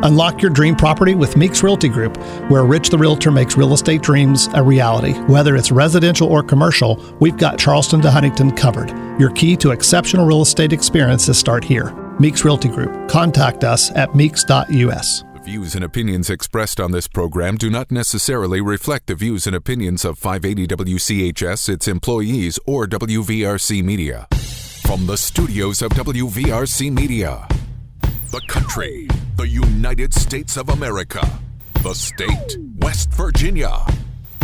Unlock your dream property with Meeks Realty Group, where Rich the Realtor makes real estate dreams a reality. Whether it's residential or commercial, we've got Charleston to Huntington covered. Your key to exceptional real estate experiences start here. Meeks Realty Group. Contact us at meeks.us. The views and opinions expressed on this program do not necessarily reflect the views and opinions of 580 WCHS, its employees, or WVRC Media. From the studios of WVRC Media, the country, the United States of America, the state, West Virginia,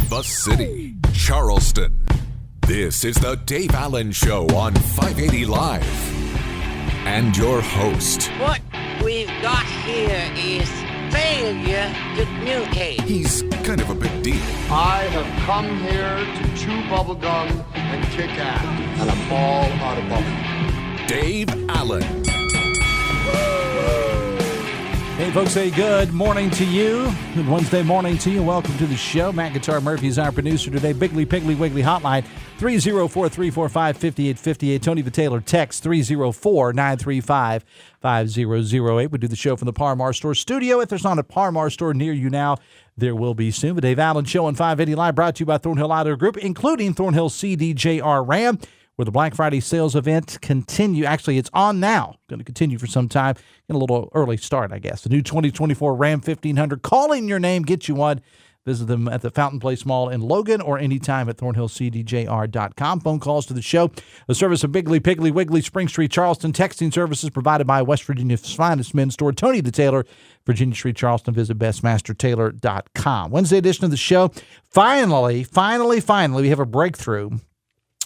the city, Charleston. This is the Dave Allen Show on 580 Live. And your host. What we've got here is failure to communicate. He's kind of a big deal. I have come here to chew bubblegum and kick ass, and I'm all out of bubblegum. Dave Allen. Hey, folks, say good morning to you. Good Wednesday morning to you. Welcome to the show. Matt Guitar Murphy is our producer today. Biggly, Piggly, Wiggly Hotline, 304-345-5858. Tony the Taylor, text 304-935-5008. We do the show from the Par-Mar Store studio. If there's not a Par-Mar store near you now, there will be soon. The Dave Allen Show on 580 Live, brought to you by Thornhill Auto Group, including Thornhill CDJR Ram, where the Black Friday sales event continue. Actually, it's on now. Going to continue for some time. Get a little early start, I guess. The new 2024 Ram 1500. Calling your name, get you one. Visit them at the Fountain Place Mall in Logan or anytime at thornhillcdjr.com. Phone calls to the show. A service of Biggly, Piggly, Wiggly, Spring Street, Charleston. Texting services provided by West Virginia's finest men's store, Tony the Taylor, Virginia Street, Charleston. Visit bestmastertailor.com. Wednesday edition of the show. Finally, we have a breakthrough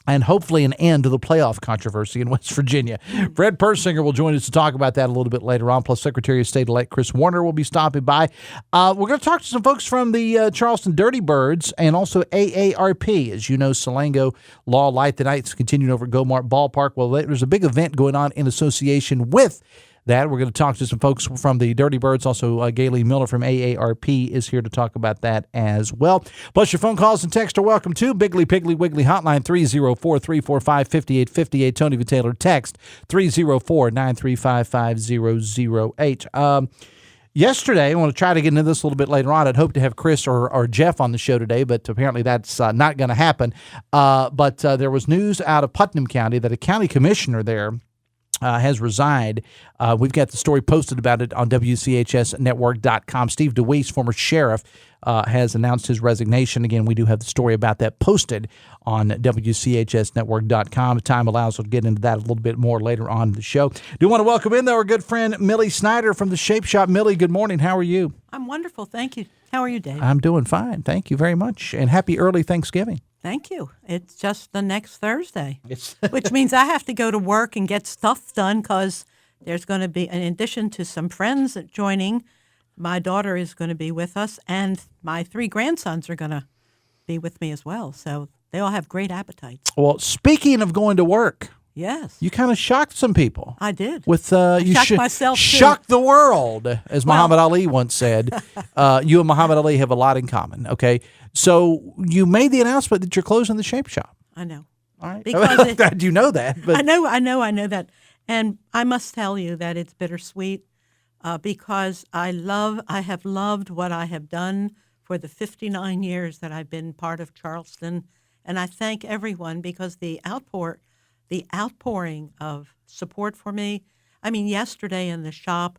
and hopefully an end to the playoff controversy in West Virginia. Fred Persinger will join us to talk about that a little bit later on, plus Secretary of State-elect Kris Warner will be stopping by. We're going to talk to some folks from the Charleston Dirty Birds and also AARP. As you know, Salango Law Light the Nights continuing over at Go-Mart Ballpark. Well, there's a big event going on in association with that. We're going to talk to some folks from the Dirty Birds. Also, Gaylene Miller from AARP is here to talk about that as well. Plus, your phone calls and texts are welcome too. Biggly, Piggly, Wiggly Hotline, 304-345-5858. Tony V. Taylor, text 304-935-5008. Yesterday, I want to try to get into this a little bit later on. I'd hope to have Kris or Jeff on the show today, but apparently that's not going to happen. But there was news out of Putnam County that a county commissioner there has resigned. We've got the story posted about it on WCHSnetwork.com. Steve DeWeese, former sheriff, has announced his resignation. Again, we do have the story about that posted on WCHSnetwork.com. If time allows, we'll get into that a little bit more later on in the show. Do want to welcome in, though, our good friend Millie Snyder from the Shape Shop. Millie, good morning. How are you? I'm wonderful. Thank you. How are you, Dave? I'm doing fine. Thank you very much. And happy early Thanksgiving. Thank you. It's just the next Thursday, which means I have to go to work and get stuff done because there's going to be, in addition to some friends joining, my daughter is going to be with us, and my 3 grandsons are going to be with me as well. So they all have great appetites. Well, speaking of going to work, yes, you kind of shocked some people. I did. With you shocked myself too. Shocked the world, as Muhammad Ali once said. You and Muhammad Ali have a lot in common. Okay, so you made the announcement that you're closing the Shape Shop. I know. All right, because glad you know that. But I know that, and I must tell you that it's bittersweet because I have loved what I have done for the 59 years that I've been part of Charleston, and I thank everyone because the outpouring of support for me. I mean, yesterday in the shop,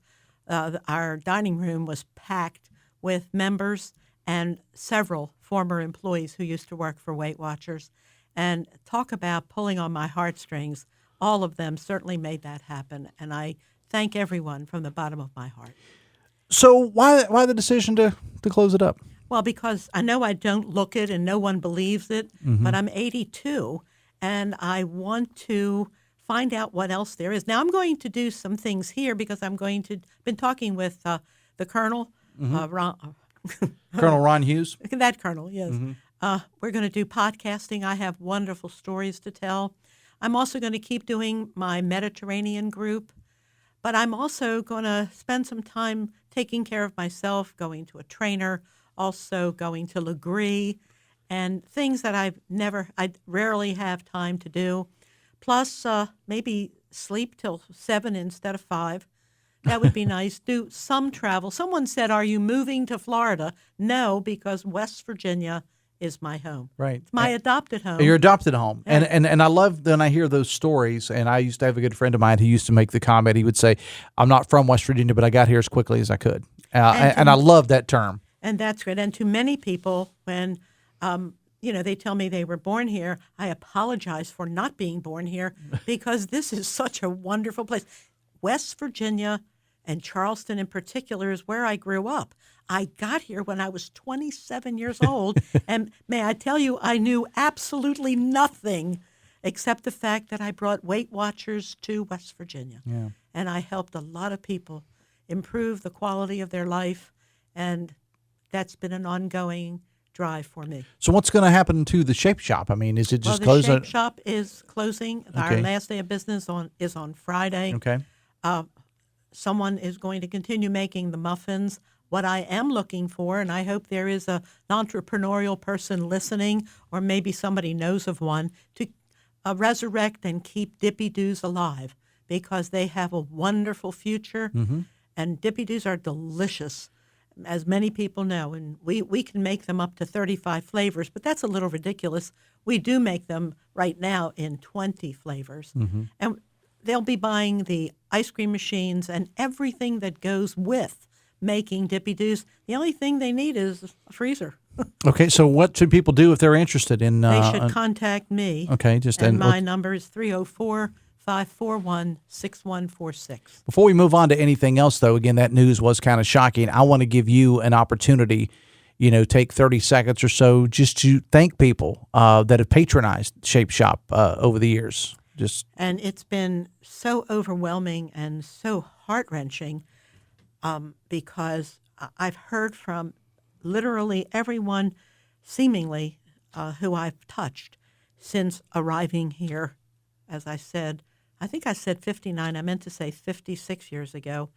our dining room was packed with members and several former employees who used to work for Weight Watchers. And talk about pulling on my heartstrings. All of them certainly made that happen. And I thank everyone from the bottom of my heart. So why the decision to close it up? Well, because I know I don't look it and no one believes it, but I'm 82. And I want to find out what else there is. Now, I'm going to do some things here because been talking with the Colonel, Colonel Ron Hughes. That Colonel, yes. We're going to do podcasting. I have wonderful stories to tell. I'm also going to keep doing my Mediterranean group, but I'm also going to spend some time taking care of myself, going to a trainer, also going to Legree, and things that I rarely have time to do. Plus, maybe sleep till 7 instead of 5, That would be nice. Do some travel. Someone said, "Are you moving to Florida?" No, because West Virginia is my home. Right. It's my adopted home. Your adopted home. Yeah. And I love when I hear those stories, and I used to have a good friend of mine who used to make the comment. He would say, "I'm not from West Virginia, but I got here as quickly as I could." And I love that term. And that's great. And to many people, when they tell me they were born here, I apologize for not being born here because this is such a wonderful place. West Virginia and Charleston in particular is where I grew up. I got here when I was 27 years old, and may I tell you, I knew absolutely nothing except the fact that I brought Weight Watchers to West Virginia. Yeah. And I helped a lot of people improve the quality of their life, and that's been an ongoing drive for me. So what's going to happen to the Shape Shop? I mean, is it just the closing? Shape Shop is closing. Okay. Our last day of business is on Friday. Okay. Someone is going to continue making the muffins. What I am looking for, and I hope there is an entrepreneurial person listening, or maybe somebody knows of one, to resurrect and keep Dippy Doos alive, because they have a wonderful future, and Dippy Doos are delicious, as many people know, and we can make them up to 35 flavors, but that's a little ridiculous. We do make them right now in 20 flavors, and they'll be buying the ice cream machines and everything that goes with making Dippy Doos. The only thing they need is a freezer. Okay, so what should people do if they're interested in? They should contact me. Okay, and my number is 304-541-6146. Before we move on to anything else, though, again, that news was kind of shocking. I want to give you an opportunity, take 30 seconds or so just to thank people that have patronized Shape Shop over the years. And it's been so overwhelming and so heart-wrenching because I've heard from literally everyone seemingly who I've touched since arriving here. As I said, I think I said 59. I meant to say 56 years ago.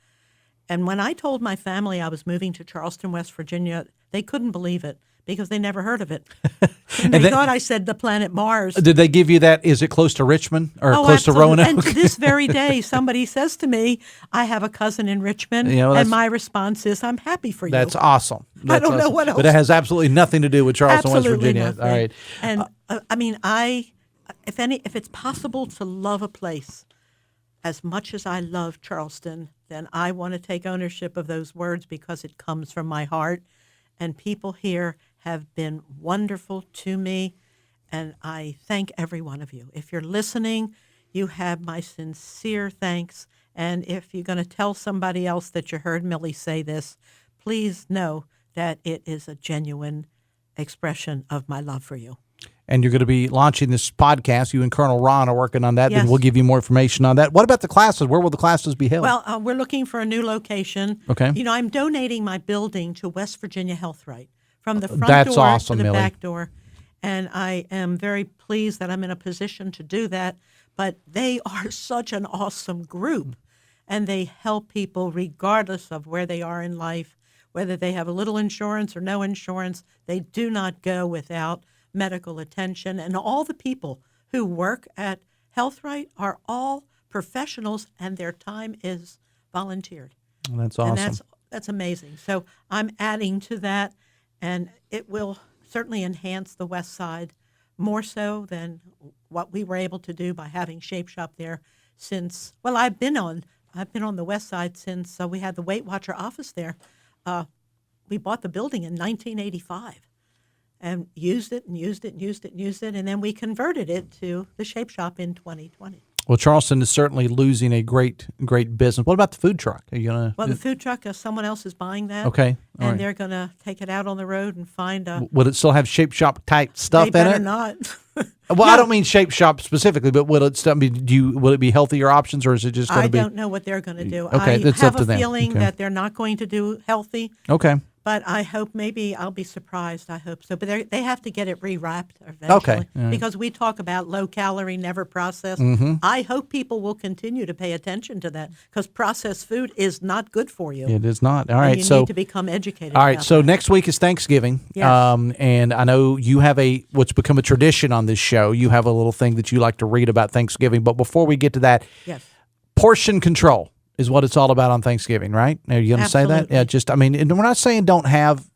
And when I told my family I was moving to Charleston, West Virginia, they couldn't believe it because they never heard of it. And they thought I said the planet Mars. Did they give you that? Is it close to Richmond or close absolutely. to Roanoke? And to this very day, somebody says to me, I have a cousin in Richmond, and my response is, I'm happy for you. That's awesome. I don't know what else. But it has absolutely nothing to do with Charleston, West Virginia. Nothing. All right. And if it's possible to love a place as much as I love Charleston, then I want to take ownership of those words because it comes from my heart. And people here have been wonderful to me, and I thank every one of you. If you're listening, you have my sincere thanks. And if you're going to tell somebody else that you heard Millie say this, please know that it is a genuine expression of my love for you. And you're going to be launching this podcast. You and Colonel Ron are working on that. Yes. Then we'll give you more information on that. What about the classes? Where will the classes be held? Well, we're looking for a new location. Okay. I'm donating my building to West Virginia Health Right, from the front That's door awesome, to the Millie. back door. And I am very pleased that I'm in a position to do that. But they are such an awesome group, and they help people regardless of where they are in life, whether they have a little insurance or no insurance. They do not go without medical attention, and all the people who work at Health Right are all professionals, and their time is volunteered. That's awesome. And that's amazing. So I'm adding to that, and it will certainly enhance the West Side more so than what we were able to do by having Shape Shop there since. Well, I've been on the West Side since we had the Weight Watcher office there. We bought the building in 1985. And used it, and then we converted it to the Shape Shop in 2020. Well, Charleston is certainly losing a great business. What about the food truck? Are you gonna? Well, the food truck, someone else is buying that. Okay, all right. They're going to take it out on the road and find a. Will it still have Shape Shop type stuff They in better it? not. Well, No. I don't mean Shape Shop specifically, but will it still be? Will it be healthier options, or is it just going I to be? don't know what they're going to do. Okay, I that's have up to a them. feeling Okay. that they're not going to do healthy. Okay. But I hope maybe I'll be surprised. I hope so. But they have to get it rewrapped eventually. Okay. All right. Because we talk about low calorie, never processed. I hope people will continue to pay attention to that because processed food is not good for you. It is not. All And right. you So need to become educated. all right. about So that. next week is Thanksgiving. Yes. And I know you have what's become a tradition on this show. You have a little thing that you like to read about Thanksgiving. But before we get to that, Yes. portion control is what it's all about on Thanksgiving, right? Are you going to say that? Absolutely. Yeah, and we're not saying don't have,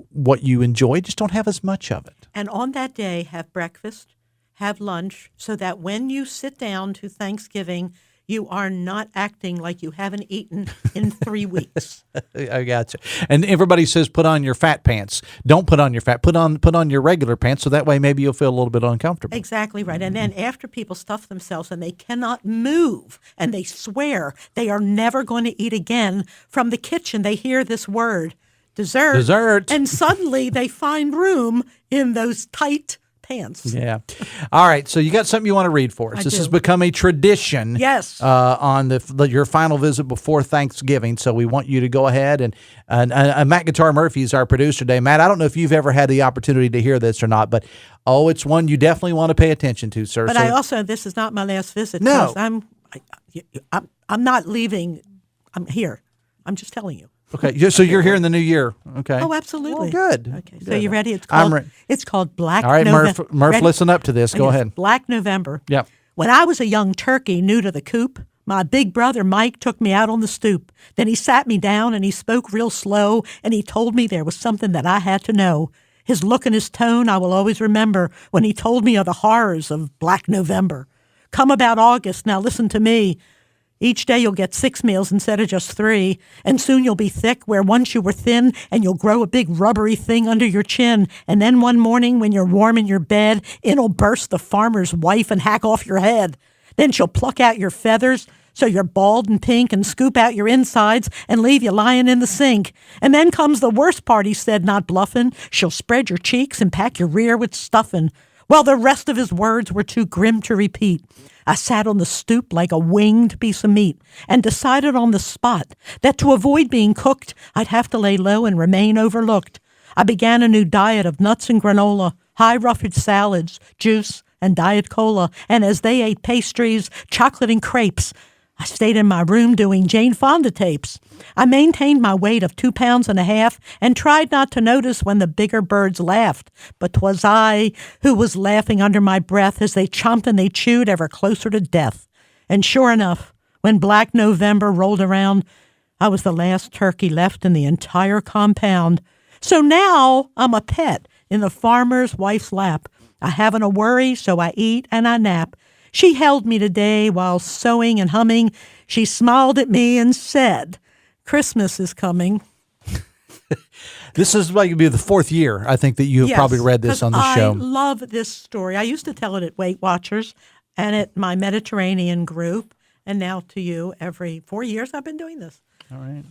what you enjoy, just don't have as much of it. And on that day, have breakfast, have lunch, so that when you sit down to Thanksgiving, you are not acting like you haven't eaten in 3 weeks. I gotcha. And everybody says put on your fat pants. Don't put on your fat. Put on your regular pants, so that way maybe you'll feel a little bit uncomfortable. Exactly right. And then after people stuff themselves and they cannot move and they swear they are never going to eat again, from the kitchen they hear this word, dessert. And suddenly they find room in those tight pants. Yeah. All right. So you got something you want to read for us. This has become a tradition. Yes. On your final visit before Thanksgiving. So we want you to go ahead and Matt Guitar Murphy is our producer today. Matt, I don't know if you've ever had the opportunity to hear this or not, but it's one you definitely want to pay attention to, sir. But this is not my last visit. No. I'm not leaving. I'm here. I'm just telling you. Okay, so you're here in the new year. Okay. Oh, absolutely. Well, good. Okay, so you ready? It's called Black November. All right, November. Murph, listen up to this. Go ahead. Black November. Yep. When I was a young turkey new to the coop, my big brother Mike took me out on the stoop. Then he sat me down and he spoke real slow and he told me there was something that I had to know. His look and his tone I will always remember when he told me of the horrors of Black November. Come about August, now listen to me. Each day you'll get 6 meals instead of just 3, and soon you'll be thick where once you were thin, and you'll grow a big rubbery thing under your chin, and then one morning when you're warm in your bed, in'll burst the farmer's wife and hack off your head. Then she'll pluck out your feathers so you're bald and pink and scoop out your insides and leave you lying in the sink. And then comes the worst part, he said, not bluffing. She'll spread your cheeks and pack your rear with stuffing. Well, the rest of his words were too grim to repeat. I sat on the stoop like a winged piece of meat and decided on the spot that to avoid being cooked, I'd have to lay low and remain overlooked. I began a new diet of nuts and granola, high roughage salads, juice, and diet cola, and as they ate pastries, chocolate, and crepes, I stayed in my room doing Jane Fonda tapes. I maintained my weight of 2.5 pounds and tried not to notice when the bigger birds laughed. But 'twas I who was laughing under my breath as they chomped and they chewed ever closer to death. And sure enough, when Black November rolled around, I was the last turkey left in the entire compound. So now I'm a pet in the farmer's wife's lap. I haven't a worry, so I eat and I nap. She held me today while sewing and humming. She smiled at me and said, Christmas is coming. This is like be the 4th year, I think, that you have probably read this on the show. I love this story. I used to tell it at Weight Watchers and at my Mediterranean group, and now to you every 4 years I've been doing this. All right.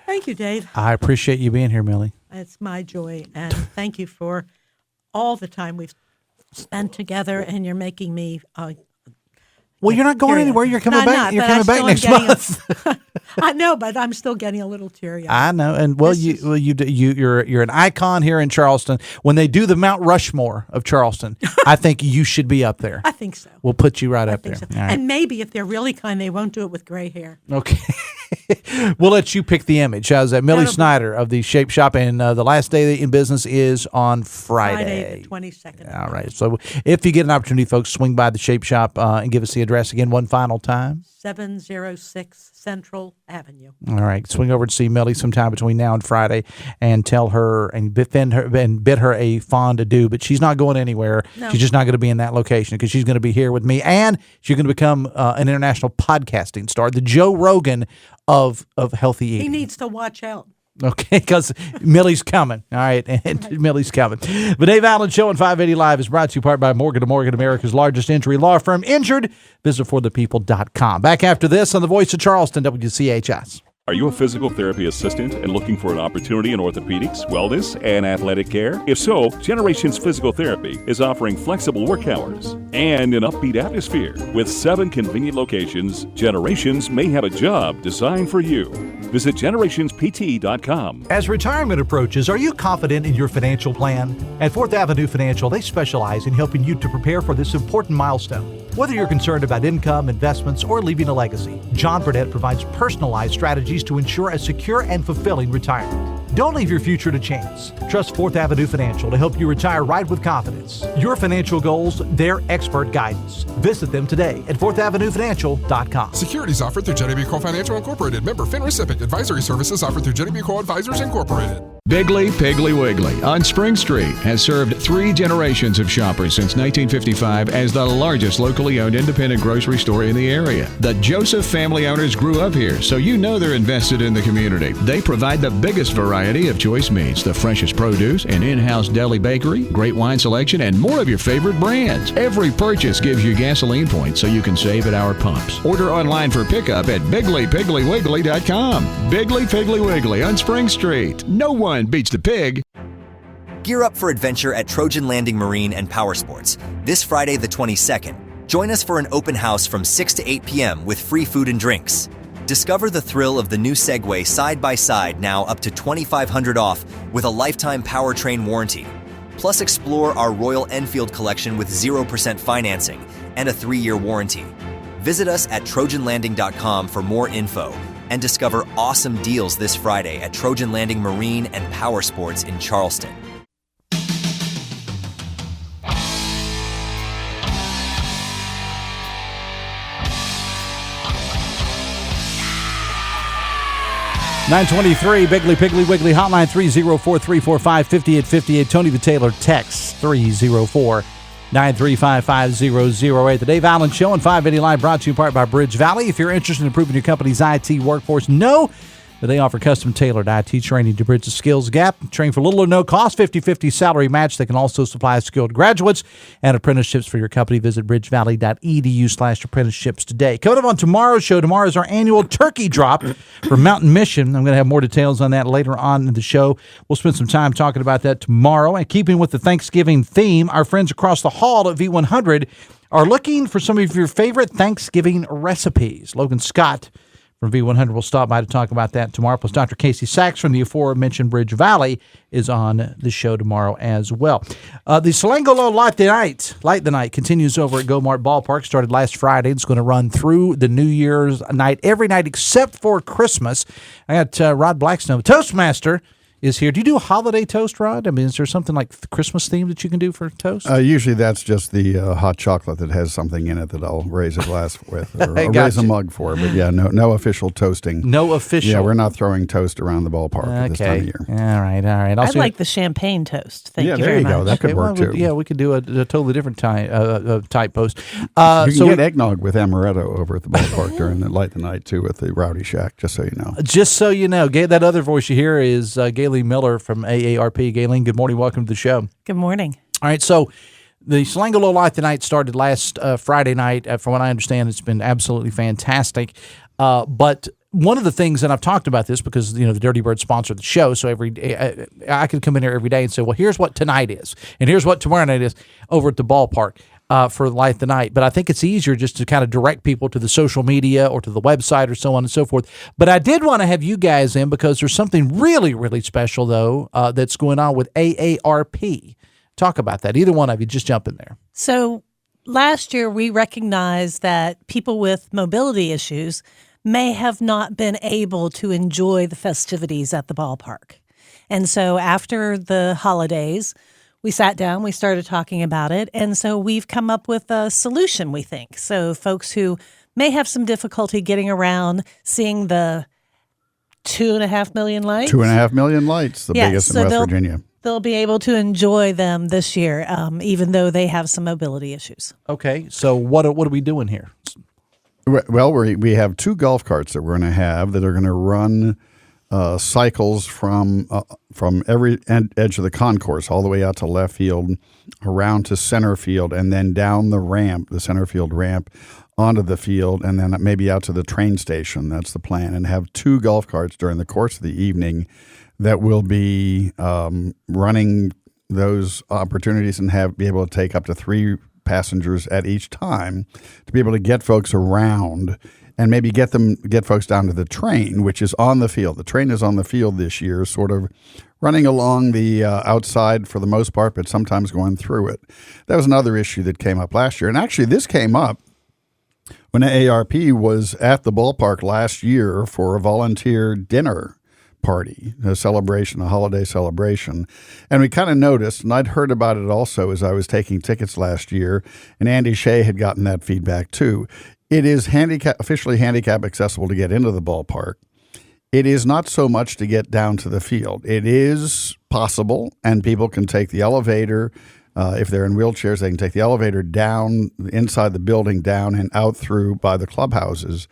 Thank you, Dave. I appreciate you being here, Millie. It's my joy, and thank you for all the time we've spent together, and you're making me well, you're not going anywhere. You're coming back. You're coming back next month. I know, but I'm still getting a little teary-eyed. I know, and you're an icon here in Charleston. When they do the Mount Rushmore of Charleston, I think you should be up there. I think so. We'll put you right up there. So. Right. And maybe if they're really kind, they won't do it with gray hair. Okay. We'll let you pick the image. How's that? Millie Snyder of the Shape Shop, and the last day in business is on Friday. Friday the 22nd. All right. So if you get an opportunity, folks, swing by the Shape Shop and give us the address again one final time. 706 Central Avenue. All right. Swing over to see Millie sometime between now and Friday and tell her and bid her a fond adieu. But she's not going anywhere. No. She's just not going to be in that location because she's going to be here with me, and she's going to become an international podcasting star, the Joe Rogan of healthy eating. He needs to watch out. Okay, because Millie's coming. All right, and Millie's coming. The Dave Allen Show on 580 Live is brought to you part by Morgan & Morgan, America's largest injury law firm. Injured, visit forthepeople.com. Back after this on the Voice of Charleston, WCHS. Are you a physical therapy assistant and looking for an opportunity in orthopedics, wellness, and athletic care? If so, Generations Physical Therapy is offering flexible work hours and an upbeat atmosphere. With 7 convenient locations, Generations may have a job designed for you. Visit generationspt.com. As retirement approaches, are you confident in your financial plan? At 4th Avenue Financial, they specialize in helping you to prepare for this important milestone. Whether you're concerned about income, investments, or leaving a legacy, John Burnett provides personalized strategies to ensure a secure and fulfilling retirement. Don't leave your future to chance. Trust 4th Avenue Financial to help you retire right with confidence. Your financial goals, their expert guidance. Visit them today at 4thavenuefinancial.com. Securities offered through Jenny Co. Financial Incorporated. Member FINRA. Advisory services offered through Jenny Co. Advisors Incorporated. Bigley Piggly Wiggly on Spring Street has served 3 generations of shoppers since 1955 as the largest locally owned independent grocery store in the area. The Joseph family owners grew up here, so you know they're invested in the community. They provide the biggest variety of choice meats, the freshest produce, an in-house deli bakery, great wine selection, and more of your favorite brands. Every purchase gives you gasoline points so you can save at our pumps. Order online for pickup at BigleyPigglyWiggly.com. Bigley Piggly Wiggly on Spring Street. No one beats the pig. Gear up for adventure at Trojan Landing Marine and Power Sports this Friday the 22nd. Join us for an open house from 6 to 8 p.m. with free food and drinks. Discover the thrill of the new Segway side-by-side, now up to $2,500 off with a lifetime powertrain warranty. Plus explore our Royal Enfield collection with 0% financing and a 3-year warranty. Visit us at TrojanLanding.com for more info and discover awesome deals this Friday at Trojan Landing Marine and Power Sports in Charleston. $923 Bigley Piggly Wiggly hotline 304-345-5858. Tony the Taylor text 304-935-5008. The Dave Allen Show on 580 Live brought to you in part by Bridge Valley. If you're interested in improving your company's IT workforce, know that they offer custom-tailored IT training to bridge the skills gap. Train for little or no cost, 50-50 salary match. They can also supply skilled graduates and apprenticeships for your company. Visit bridgevalley.edu/apprenticeships today. Coming up on tomorrow's show, tomorrow is our annual turkey drop for Mountain Mission. I'm going to have more details on that later on in the show. We'll spend some time talking about that tomorrow. And keeping with the Thanksgiving theme, our friends across the hall at V100 are looking for some of your favorite Thanksgiving recipes. Logan Scott from V100 will stop by to talk about that tomorrow. Plus, Dr. Casey Sachs from the aforementioned Bridge Valley is on the show tomorrow as well. The Selangolo Light the Night continues over at Go-Mart Ballpark. Started last Friday. It's going to run through the New Year's night, every night except for Christmas. I got Rod Blackstone, Toastmaster, is here. Do you do a holiday toast, Rod? I mean, is there something like the Christmas theme that you can do for toast? Usually that's just the hot chocolate that has something in it that I'll raise a glass with or raise a mug for. But yeah, no official toasting. No official. Yeah, we're not throwing toast around the ballpark at this time of year. All right. I like the champagne toast. Thank you very much. go. That could work too. We could do a totally different type post. You can get eggnog with amaretto over at the ballpark during the Light the Night too with the Rowdy Shack, just so you know. Just so you know. That other voice you hear is Gaylene Miller from AARP. Gaylene, good morning. Welcome to the show. Good morning. All right, so the Selangolo Light the Night started last Friday night. From what I understand, it's been absolutely fantastic. But one of the things, and I've talked about this because the Dirty Bird sponsored the show, so every day I could come in here every day and say, well, here's what tonight is, and here's what tomorrow night is over at the ballpark for Light the Night. But I think it's easier just to kind of direct people to the social media or to the website or so on and so forth. But I did want to have you guys in because there's something really, really special, though, that's going on with AARP. Talk about that. Either one of you, just jump in there. So last year, we recognized that people with mobility issues may have not been able to enjoy the festivities at the ballpark. And so after the holidays, we sat down, we started talking about it, and so we've come up with a solution, we think. So folks who may have some difficulty getting around, seeing the 2.5 million lights. 2.5 million lights, the biggest in West Virginia. They'll be able to enjoy them this year, even though they have some mobility issues. Okay, so what are we doing here? Well, we have 2 golf carts that we're going to have that are going to run cycles from every edge of the concourse all the way out to left field, around to center field, and then down the center field ramp, onto the field, and then maybe out to the train station. That's the plan. And have 2 golf carts during the course of the evening that will be running those opportunities and be able to take up to 3 passengers at each time to be able to get folks around and maybe get folks down to the train, which is on the field. The train is on the field this year, sort of running along the outside for the most part, but sometimes going through it. That was another issue that came up last year. And actually, this came up when AARP was at the ballpark last year for a volunteer dinner party, a celebration, a holiday celebration. And we kind of noticed, and I'd heard about it also as I was taking tickets last year, and Andy Shea had gotten that feedback too. It is officially handicap accessible to get into the ballpark. It is not so much to get down to the field. It is possible, and people can take the elevator. If they're in wheelchairs, they can take the elevator down inside the building, down and out through by the clubhouses.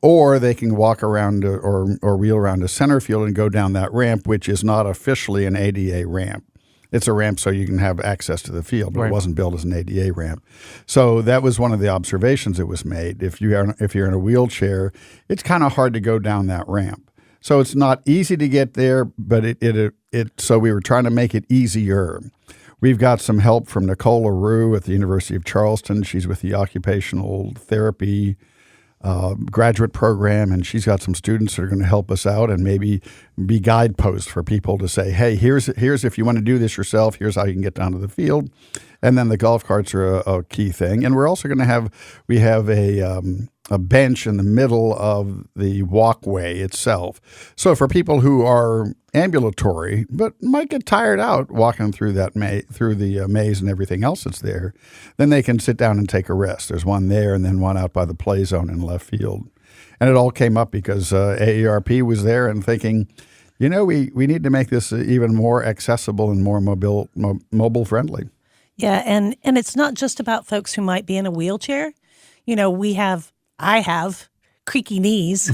Or they can walk around or wheel around to center field and go down that ramp, which is not officially an ADA ramp. It's a ramp so you can have access to the field, but It wasn't built as an ADA ramp. So that was one of the observations that was made. If you're in a wheelchair, it's kind of hard to go down that ramp. So it's not easy to get there, but so we were trying to make it easier. We've got some help from Nicole LaRue at the University of Charleston. She's with the occupational therapy graduate program, and she's got some students that are going to help us out and maybe be guideposts for people to say, hey, here's if you want to do this yourself, here's how you can get down to the field. And then the golf carts are a key thing. And we're also going to have a bench in the middle of the walkway itself. So for people who are ambulatory but might get tired out walking through the maze and everything else that's there, then they can sit down and take a rest. There's one there and then one out by the play zone in left field. And it all came up because AARP was there and thinking, we need to make this even more accessible and more mobile friendly. Yeah, and it's not just about folks who might be in a wheelchair. I have creaky knees.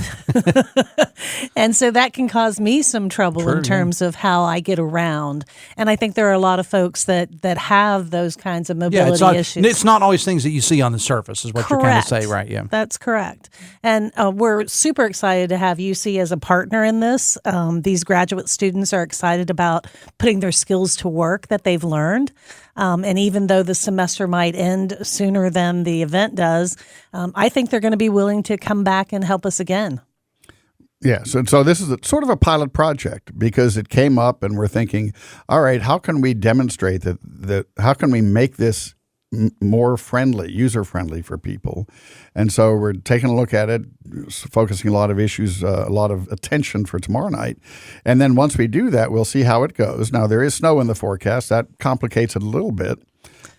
And so that can cause me some trouble in terms of how I get around. And I think there are a lot of folks that have those kinds of mobility issues. It's not always things that you see on the surface is what you're trying to say, right? Yeah, that's correct. And we're super excited to have UC as a partner in this. These graduate students are excited about putting their skills to work that they've learned. And even though the semester might end sooner than the event does, I think they're going to be willing to come back and help us again. Yes, and so this is sort of a pilot project because it came up and we're thinking, all right, how can we demonstrate that how can we make this more friendly, user-friendly for people? And so we're taking a look at it, focusing a lot of issues, a lot of attention for tomorrow night. And then once we do that, we'll see how it goes. Now, there is snow in the forecast. That complicates it a little bit.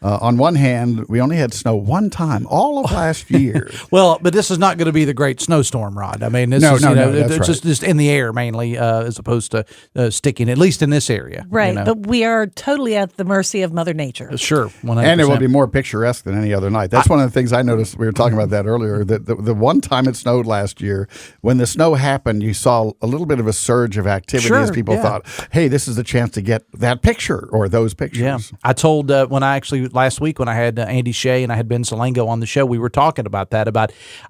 On one hand, we only had snow one time all of last year. Well, but this is not going to be the great snowstorm, Rod. I mean, it's just in the air mainly as opposed to sticking, at least in this area. Right, but we are totally at the mercy of Mother Nature. Sure, 100%. And it will be more picturesque than any other night. That's one of the things I noticed. We were talking about that earlier. That the one time it snowed last year, when the snow happened, you saw a little bit of a surge of activity as people thought, hey, this is the chance to get that picture or those pictures. Yeah, I told last week when I had Andy Shea and I had Ben Salengo on the show, we were talking about that.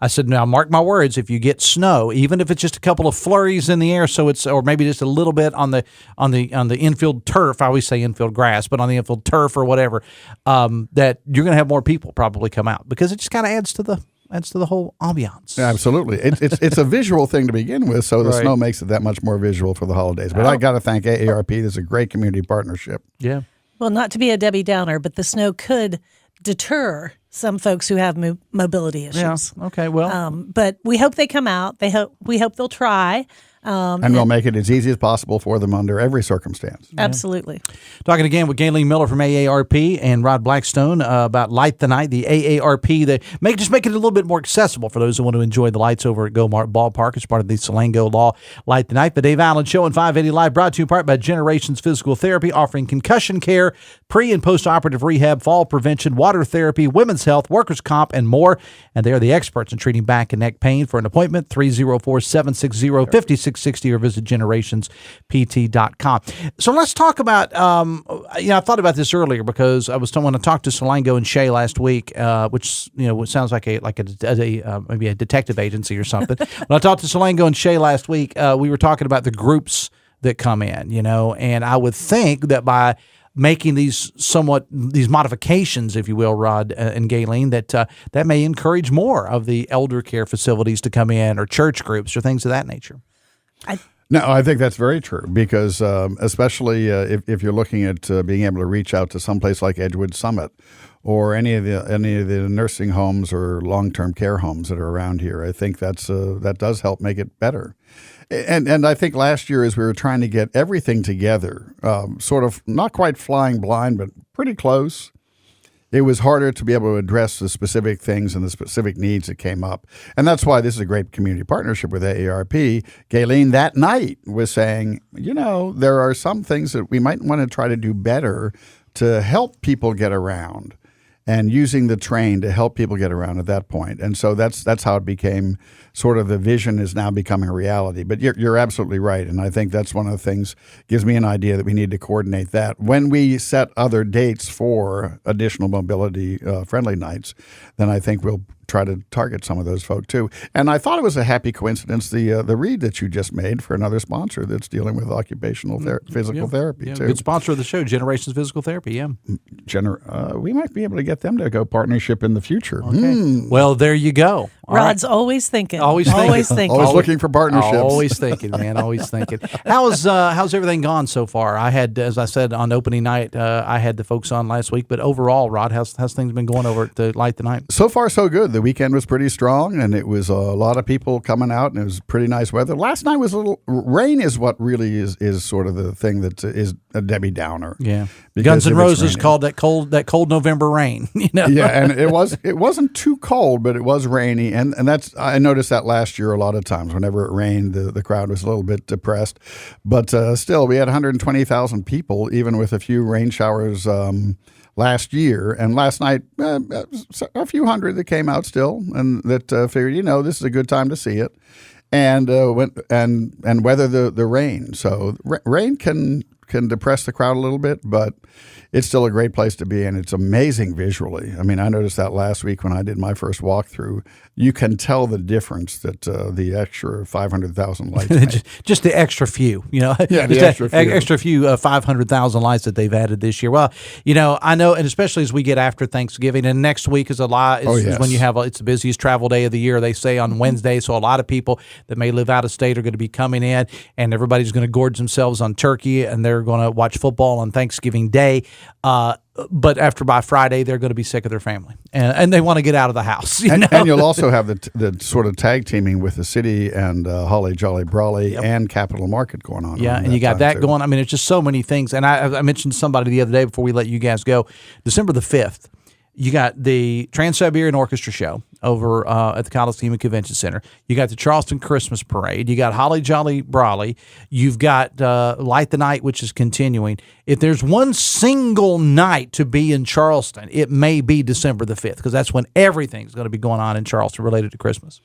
I said, now mark my words, if you get snow, even if it's just a couple of flurries in the air, or maybe just a little bit on the infield turf, I always say infield grass, but on the infield turf or whatever, that you're going to have more people probably come out because it just kind of adds to the whole ambiance. Absolutely. It's a visual thing to begin with, so the snow makes it that much more visual for the holidays. But I got to thank AARP. This is a great community partnership. Yeah. Well, not to be a Debbie Downer, but the snow could deter some folks who have mobility issues. Yeah. Okay. Well, but we hope they come out. We hope they'll try. And we'll make it as easy as possible for them under every circumstance. Absolutely. Talking again with Gaylene Miller from AARP and Rod Blackstone about Light the Night, the AARP that make it a little bit more accessible for those who want to enjoy the lights over at Go-Mart Ballpark. It's part of the Salengo Law Light the Night. The Dave Allen Show on 580 Live brought to you in part by Generations Physical Therapy, offering concussion care, pre- and post-operative rehab, fall prevention, water therapy, women's health, workers' comp, and more. And they're the experts in treating back and neck pain. For an appointment, 304-760-5660 or visit generationspt.com. So let's talk about, I thought about this earlier because I was when I talked to Salengo and Shea last week, which sounds like maybe a detective agency or something. When I talked to Salengo and Shea last week, we were talking about the groups that come in, and I would think that by making these modifications, if you will, Rod and Gaylene, that may encourage more of the elder care facilities to come in, or church groups, or things of that nature. No, I think that's very true because especially if you're looking at being able to reach out to someplace like Edgewood Summit or any of the nursing homes or long-term care homes that are around here, I think that does help make it better. And I think last year, as we were trying to get everything together, sort of not quite flying blind, but pretty close, it was harder to be able to address the specific things and the specific needs that came up. And that's why this is a great community partnership with AARP. Gaylene that night was saying, there are some things that we might want to try to do better to help people get around, and using the train to help people get around at that point. And so that's how it became sort of the vision is now becoming a reality. But you're absolutely right. And I think that's one of the things gives me an idea that we need to coordinate that. When we set other dates for additional mobility friendly nights, then I think we'll try to target some of those folk too. And I thought it was a happy coincidence, the read that you just made for another sponsor that's dealing with occupational physical therapy too. Good sponsor of the show, Generations Physical Therapy. Yeah, we might be able to get them to go partnership in the future. Okay. Well, there you go. Rod's always thinking. Always thinking. Always looking for partnerships. Always thinking, man. Always thinking. How's everything gone so far? I had, as I said on opening night, I had the folks on last week. But overall, Rod, how's things been going over at the Light the Night? So far, so good. The weekend was pretty strong, and it was a lot of people coming out, and it was pretty nice weather. Last night was a little rain. Is what really is sort of the thing that is a Debbie Downer. Yeah, Guns N' Roses called that cold November rain. Yeah, and it wasn't too cold, but it was rainy, and that's I noticed that last year a lot of times. Whenever it rained, the crowd was a little bit depressed, but still we had 120,000 people, even with a few rain showers last year. And last night, a few hundred that came out still, and that figured, this is a good time to see it, and weather the rain. So rain can depress the crowd a little bit, but it's still a great place to be, and it's amazing visually. I mean, I noticed that last week when I did my first walkthrough. You can tell the difference that the extra 500,000 lights just the extra few, Yeah, the extra few 500,000 lights that they've added this year. Well, I know, and especially as we get after Thanksgiving, and next week is is when you have it's the busiest travel day of the year. They say on Wednesday, so a lot of people that may live out of state are going to be coming in, and everybody's going to gorge themselves on turkey, and they're going to watch football on Thanksgiving Day. But by Friday, they're going to be sick of their family, and they want to get out of the house. And you'll also have the sort of tag teaming with the city and Holly Jolly Brawley and Capital Market going on. Yeah, and you got that going. I mean, it's just so many things. And I mentioned to somebody the other day before we let you guys go, December the 5th. You got the Trans-Siberian Orchestra show over at the Coliseum Convention Center. You got the Charleston Christmas Parade. You got Holly Jolly Brawley. You've got Light the Night, which is continuing. If there's one single night to be in Charleston, it may be December the 5th, because that's when everything's going to be going on in Charleston related to Christmas.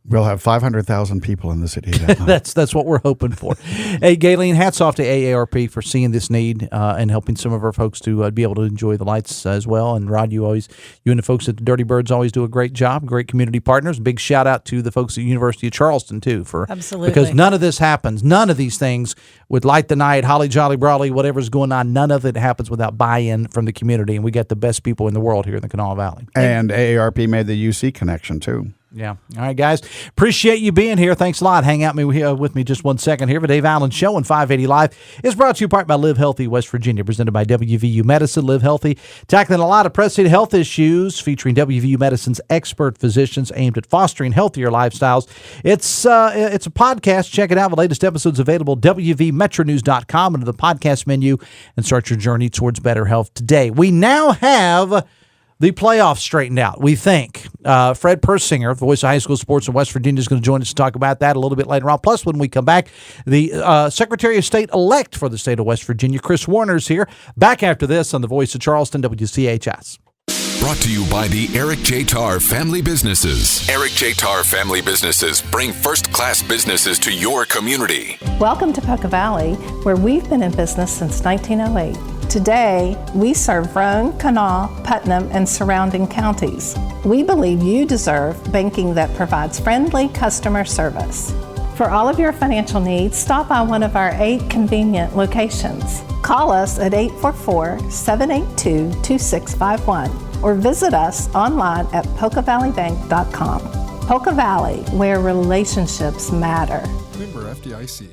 We'll have 500,000 people in the city that night. That's what we're hoping for. Hey, Gaylene, hats off to AARP for seeing this need and helping some of our folks to be able to enjoy the lights as well. And Rod, you and the folks at the Dirty Birds always do a great job. Great community partners. Big shout out to the folks at the University of Charleston too, absolutely, because none of this happens. None of these things with Light the Night, Holly Jolly Brawley, whatever's going on. None of it happens without buy-in from the community, and we got the best people in the world here in the Kanawha Valley. And AARP made the UC connection too. Yeah. All right, guys. Appreciate you being here. Thanks a lot. Hang out with me just 1 second here. The Dave Allen Show on 580 Live is brought to you in part by Live Healthy West Virginia, presented by WVU Medicine. Live Healthy, tackling a lot of pressing health issues, featuring WVU Medicine's expert physicians aimed at fostering healthier lifestyles. It's a podcast. Check it out. The latest episodes available at WVMetronews.com under the podcast menu, and start your journey towards better health today. We now have the playoffs straightened out, we think. Fred Persinger, voice of high school sports in West Virginia, is going to join us to talk about that a little bit later on. Plus, when we come back, the Secretary of State-elect for the state of West Virginia, Kris Warner's here. Back after this on the Voice of Charleston, WCHS. Brought to you by the Eric J. Tarr Family Businesses. Eric J. Tarr Family Businesses bring first-class businesses to your community. Welcome to Poca Valley, where we've been in business since 1908. Today, we serve Roane, Kanawha, Putnam, and surrounding counties. We believe you deserve banking that provides friendly customer service. For all of your financial needs, stop by one of our 8 convenient locations. Call us at 844-782-2651 or visit us online at PocaValleyBank.com. Poca Valley, where relationships matter. Member FDIC.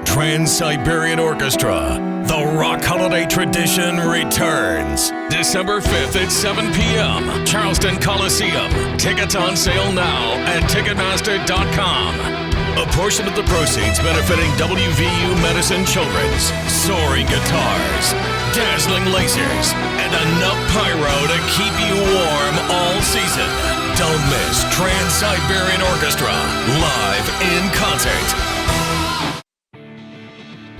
Trans-Siberian Orchestra, the rock holiday tradition returns. December 5th at 7 p.m., Charleston Coliseum. Tickets on sale now at Ticketmaster.com. A portion of the proceeds benefiting WVU Medicine Children's. Soaring guitars, dazzling lasers, and enough pyro to keep you warm all season. Don't miss Trans-Siberian Orchestra live in concert.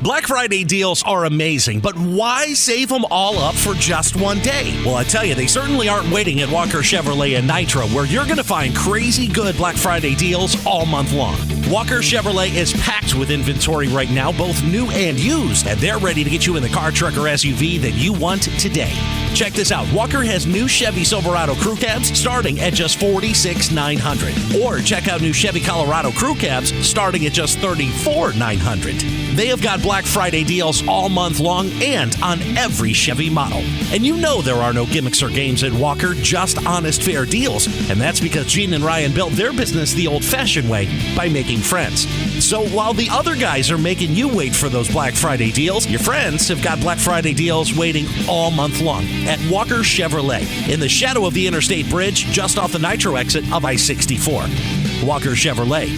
Black Friday deals are amazing, but why save them all up for just one day? Well, I tell you, they certainly aren't waiting at Walker Chevrolet and Nitro, where you're going to find crazy good Black Friday deals all month long. Walker Chevrolet is packed with inventory right now, both new and used, and they're ready to get you in the car, truck, or SUV that you want today. Check this out. Walker has new Chevy Silverado crew cabs starting at just $46,900. Or check out new Chevy Colorado crew cabs starting at just $34,900. They have got Black Friday deals all month long and on every Chevy model. And you know there are no gimmicks or games at Walker, just honest, fair deals. And that's because Gene and Ryan built their business the old-fashioned way by making friends. So while the other guys are making you wait for those Black Friday deals, your friends have got Black Friday deals waiting all month long at Walker Chevrolet in the shadow of the Interstate Bridge just off the Nitro exit of I-64. Walker Chevrolet,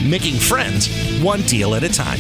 making friends one deal at a time.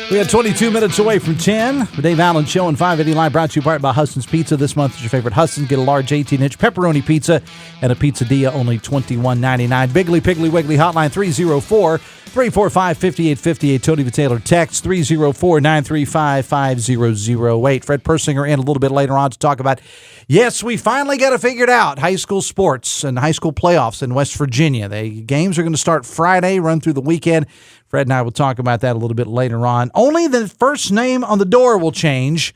We had 22 minutes away from 10. The Dave Allen Show on 580 Live brought to you by Huston's Pizza. This month is your favorite Huston's. Get a large 18-inch pepperoni pizza and a pizzadilla, only $21.99. Biggly Piggly Wiggly hotline 304-345-5858. Tony the Taylor text 304-935-5008. Fred Persinger in a little bit later on to talk about, yes, we finally got it figured out, high school sports and high school playoffs in West Virginia. The games are going to start Friday, run through the weekend. Fred and I will talk about that a little bit later on. Only the first name on the door will change,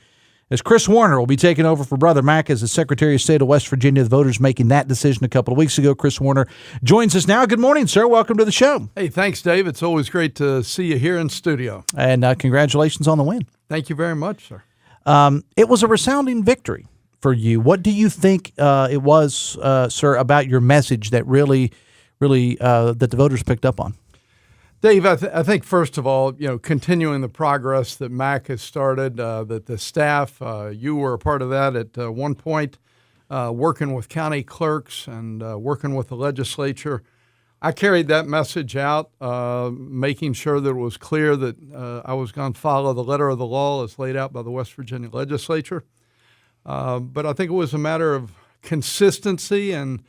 as Kris Warner will be taking over for Brother Mac as the Secretary of State of West Virginia. The voters making that decision a couple of weeks ago. Kris Warner joins us now. Good morning, sir. Welcome to the show. Hey, thanks, Dave. It's always great to see you here in studio. And congratulations on the win. Thank you very much, sir. It was a resounding victory for you. What do you think it was, sir, about your message that really that the voters picked up on? Dave, I think first of all, continuing the progress that Mac has started, that the staff, you were a part of that at one point, working with county clerks and working with the legislature. I carried that message out, making sure that it was clear that I was going to follow the letter of the law as laid out by the West Virginia legislature. But I think it was a matter of consistency and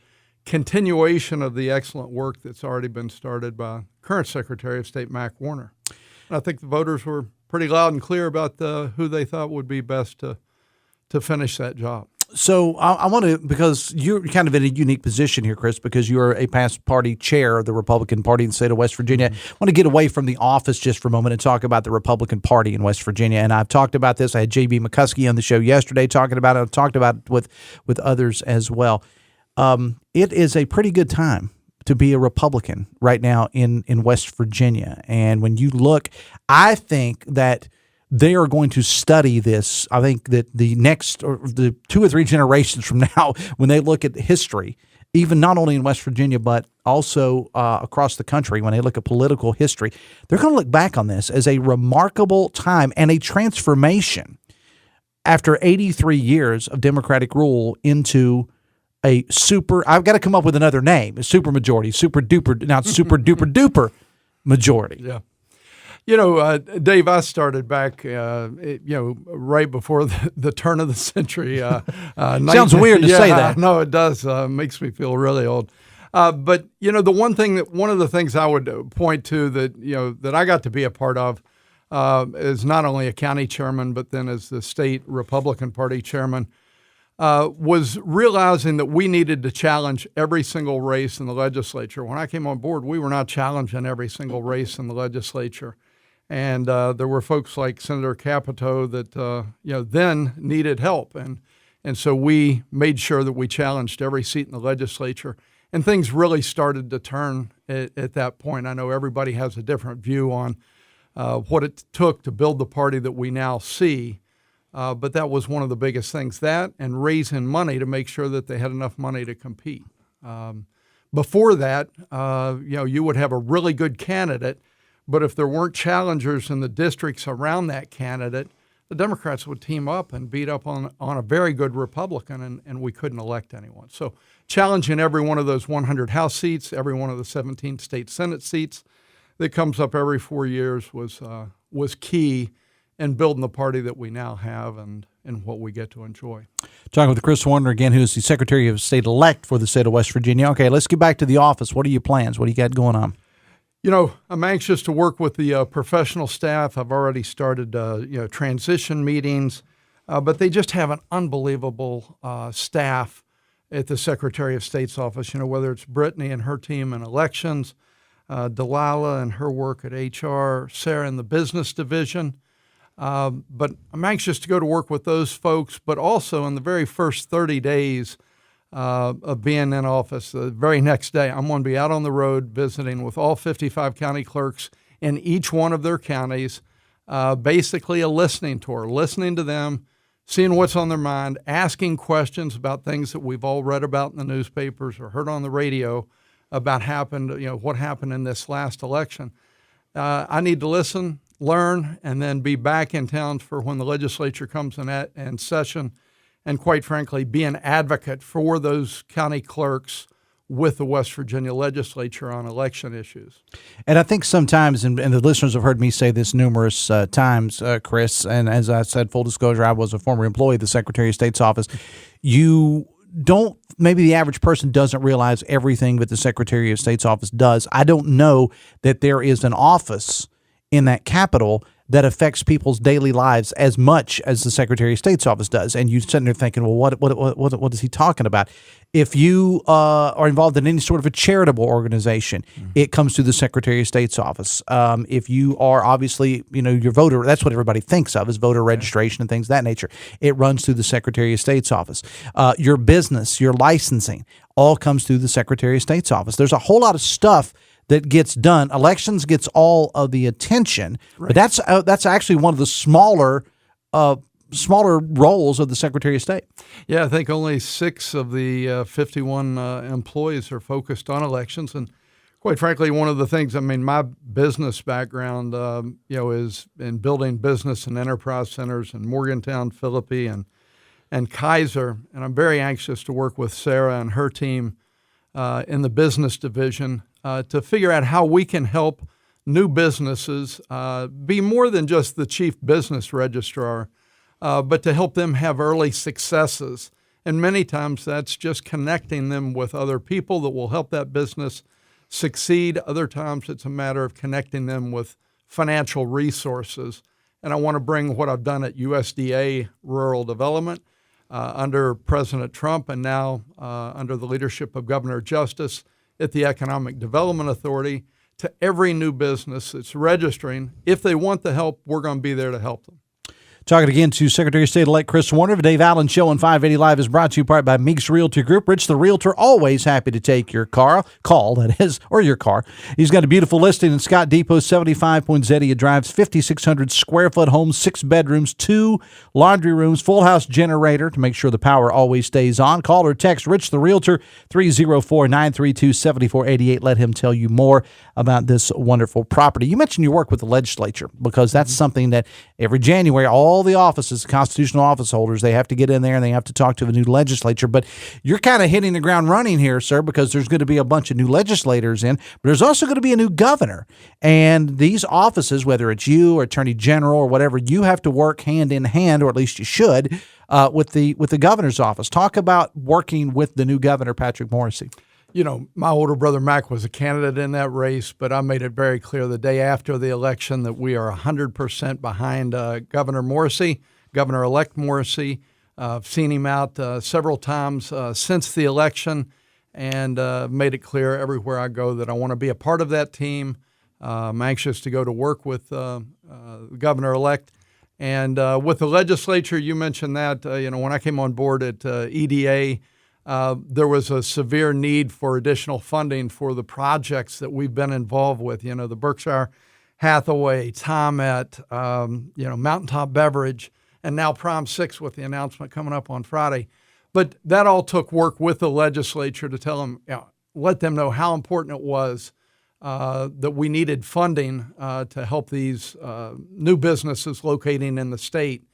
continuation of the excellent work that's already been started by current Secretary of State Mac Warner. And I think the voters were pretty loud and clear about who they thought would be best to finish that job. So I want to, because you're kind of in a unique position here, Kris, because you're a past party chair of the Republican Party in the state of West Virginia. I want to get away from the office just for a moment and talk about the Republican Party in West Virginia. And I've talked about this. I had J.B. McCuskey on the show yesterday talking about it. I've talked about it with others as well. It is a pretty good time to be a Republican right now in West Virginia. And when you look, I think that they are going to study this. I think that the next or the 2 or 3 generations from now, when they look at history, even not only in West Virginia, but also across the country, when they look at political history, they're going to look back on this as a remarkable time and a transformation after 83 years of Democratic rule into a super, I've got to come up with another name, a super majority, super duper, now it's super duper duper majority. Yeah. Dave, I started back, right before the turn of the century. Sounds weird to say that. No, it does. Makes me feel really old. But one of the things I would point to that I got to be a part of is not only a county chairman, but then as the state Republican Party chairman, was realizing that we needed to challenge every single race in the legislature. When I came on board, we were not challenging every single race in the legislature. And there were folks like Senator Capito that, then needed help. And so we made sure that we challenged every seat in the legislature. And things really started to turn at that point. I know everybody has a different view on what it took to build the party that we now see. But that was one of the biggest things, that and raising money to make sure that they had enough money to compete. Before that, you would have a really good candidate, but if there weren't challengers in the districts around that candidate, the Democrats would team up and beat up on a very good Republican, and we couldn't elect anyone. So challenging every one of those 100 House seats, every one of the 17 state Senate seats that comes up every 4 years was key in building the party that we now have and what we get to enjoy. Talking with Kris Warner again, who's the Secretary of State-elect for the state of West Virginia. Okay, let's get back to the office. What are your plans? What do you got going on? I'm anxious to work with the professional staff. I've already started, transition meetings, but they just have an unbelievable staff at the Secretary of State's office. Whether it's Brittany and her team in elections, Delilah and her work at HR, Sarah in the business division. But I'm anxious to go to work with those folks, but also in the very first 30 days of being in office, the very next day, I'm going to be out on the road visiting with all 55 county clerks in each one of their counties, basically a listening tour, listening to them, seeing what's on their mind, asking questions about things that we've all read about in the newspapers or heard on the radio about what happened in this last election. I need to listen, learn, and then be back in town for when the legislature comes in session, and quite frankly, be an advocate for those county clerks with the West Virginia legislature on election issues. And I think sometimes, and the listeners have heard me say this numerous times, Kris, and as I said, full disclosure, I was a former employee of the Secretary of State's office. Maybe the average person doesn't realize everything that the Secretary of State's office does. I don't know that there is an office in that Capitol that affects people's daily lives as much as the Secretary of State's office does. And you're sitting there thinking, well, what is he talking about? If you are involved in any sort of a charitable organization, it comes through the Secretary of State's office. If you are obviously, your voter, that's what everybody thinks of is voter registration and things of that nature. It runs through the Secretary of State's office. Your business, your licensing, all comes through the Secretary of State's office. There's a whole lot of stuff that gets done. Elections gets all of the attention, right. But that's actually one of the smaller roles of the Secretary of State. Yeah, I think only 6 of the 51 employees are focused on elections, and quite frankly, one of the things. My business background, is in building business and enterprise centers in Morgantown, Philippi, and Kaiser, and I'm very anxious to work with Sarah and her team in the business division. To figure out how we can help new businesses be more than just the chief business registrar, but to help them have early successes. And many times that's just connecting them with other people that will help that business succeed. Other times it's a matter of connecting them with financial resources. And I want to bring what I've done at USDA Rural Development under President Trump and now under the leadership of Governor Justice at the Economic Development Authority to every new business that's registering. If they want the help, we're going to be there to help them. Talking again to Secretary of State-elect Kris Warner. The Dave Allen Show on 580 Live is brought to you in part by Meeks Realty Group. Rich the Realtor, always happy to take your call, that is, or your car. He's got a beautiful listing in Scott Depot, 75 Poinsettia Drive, 5,600 square foot home, 6 bedrooms, 2 laundry rooms, full house generator to make sure the power always stays on. Call or text Rich the Realtor, 304-932-7488. Let him tell you more about this wonderful property. You mentioned your work with the legislature because that's something that every January, all the offices, constitutional office holders, they have to get in there and they have to talk to the new legislature. But you're kind of hitting the ground running here, sir, because there's going to be a bunch of new legislators in, but there's also going to be a new governor. And these offices, whether it's you or Attorney General or whatever, you have to work hand in hand, or at least you should, with the governor's office. Talk about working with the new governor, Patrick Morrisey. My older brother Mac was a candidate in that race, but I made it very clear the day after the election that we are 100% behind Governor Morrisey, Governor-elect Morrisey. I've seen him out several times since the election and made it clear everywhere I go that I want to be a part of that team. I'm anxious to go to work with the Governor-elect. And with the legislature, you mentioned that, when I came on board at EDA, there was a severe need for additional funding for the projects that we've been involved with, the Berkshire Hathaway, Tomet, Mountaintop Beverage, and now Prom 6 with the announcement coming up on Friday. But that all took work with the legislature to tell them, let them know how important it was that we needed funding to help these new businesses locating in the state.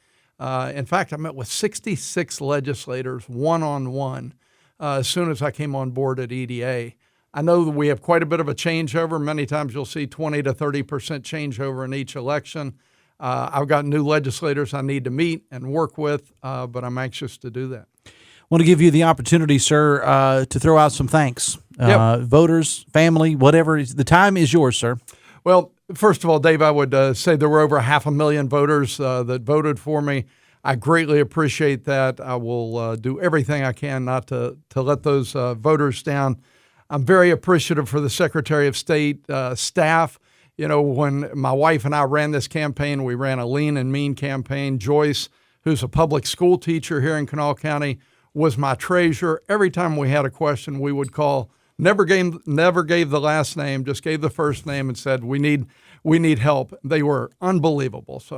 In fact, I met with 66 legislators one-on-one as soon as I came on board at EDA. I know that we have quite a bit of a changeover. Many times you'll see 20 to 30% changeover in each election. I've got new legislators I need to meet and work with, but I'm anxious to do that. I want to give you the opportunity, sir, to throw out some thanks. Voters, family, whatever. The time is yours, sir. Well, first of all, Dave, I would say there were over 500,000 voters that voted for me. I greatly appreciate that. I will do everything I can not to let those voters down. I'm very appreciative for the Secretary of State staff. You know, when my wife and I ran this campaign, we ran a lean and mean campaign. Joyce, who's a public school teacher here in Kanawha County, was my treasurer. Every time we had a question, we would call. Never gave the last name, just gave the first name and said, we need help. They were unbelievable. So